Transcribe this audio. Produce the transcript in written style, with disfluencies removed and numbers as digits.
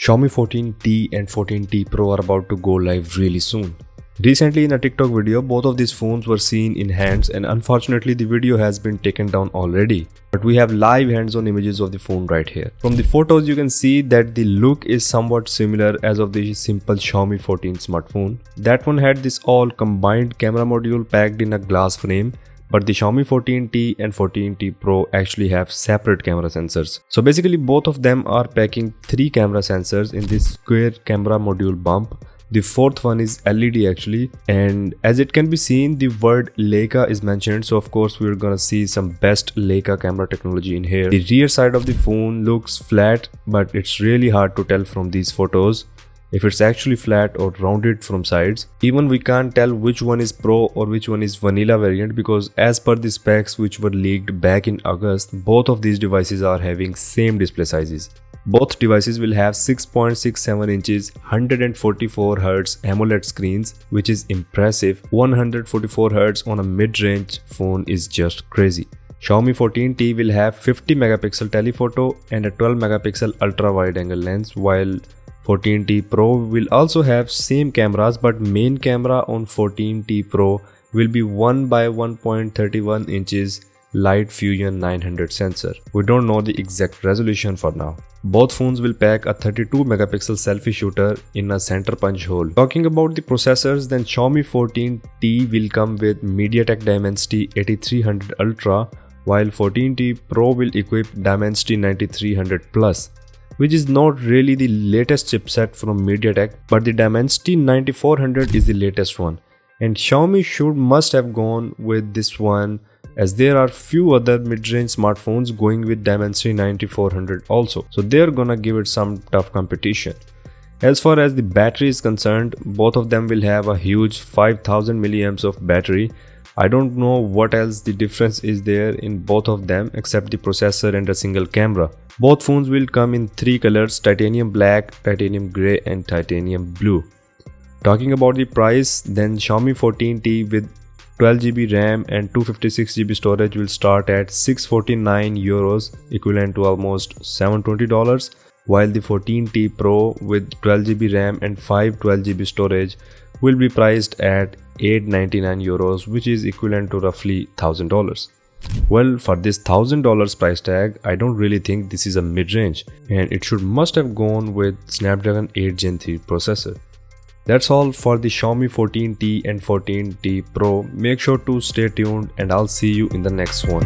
Xiaomi 14T and 14T Pro are about to go live really soon. Recently in a TikTok video, both of these phones were seen in hands and unfortunately the video has been taken down already. But we have live hands-on images of the phone right here. From the photos you can see that the look is somewhat similar as of the simple Xiaomi 14 smartphone. That one had this all combined camera module packed in a glass frame. But the Xiaomi 14T and 14T Pro actually have separate camera sensors. So basically both of them are packing 3 camera sensors in this square camera module bump. The fourth one is LED actually, and as it can be seen the word Leica is mentioned, so of course we're gonna see some best Leica camera technology in here. The rear side of the phone looks flat, but it's really hard to tell from these photos if it's actually flat or rounded from sides. Even we can't tell which one is Pro or which one is vanilla variant, because as per the specs which were leaked back in August, both of these devices are having same display sizes. Both devices will have 6.67 inches 144Hz AMOLED screens, which is impressive. 144Hz on a mid-range phone is just crazy. Xiaomi 14T will have 50 megapixel telephoto and a 12 megapixel ultra wide angle lens, while 14T Pro will also have same cameras, but main camera on 14T Pro will be 1 by 1.31 inches Light Fusion 900 sensor. We don't know the exact resolution for now. Both phones will pack a 32 megapixel selfie shooter in a center punch hole. Talking about the processors, then Xiaomi 14T will come with MediaTek Dimensity 8300 Ultra, while 14T Pro will equip Dimensity 9300 Plus, which is not really the latest chipset from MediaTek, but the Dimensity 9400 is the latest one. And Xiaomi must have gone with this one, as there are few other mid-range smartphones going with Dimensity 9400 also, so they're gonna give it some tough competition. As far as the battery is concerned, both of them will have a huge 5000 mAh of battery. I don't know what else the difference is there in both of them except the processor and a single camera. Both phones will come in 3 colors: titanium black, titanium grey and titanium blue. Talking about the price, then Xiaomi 14T with 12GB RAM and 256GB storage will start at €649, equivalent to almost $720, while the 14T Pro with 12GB RAM and 512GB storage will be priced at €899, which is equivalent to roughly $1000. Well, for this $1000 price tag, I don't really think this is a mid-range, and it must have gone with Snapdragon 8 Gen 3 processor. That's all for the Xiaomi 14T and 14T Pro. Make sure to stay tuned and I'll see you in the next one.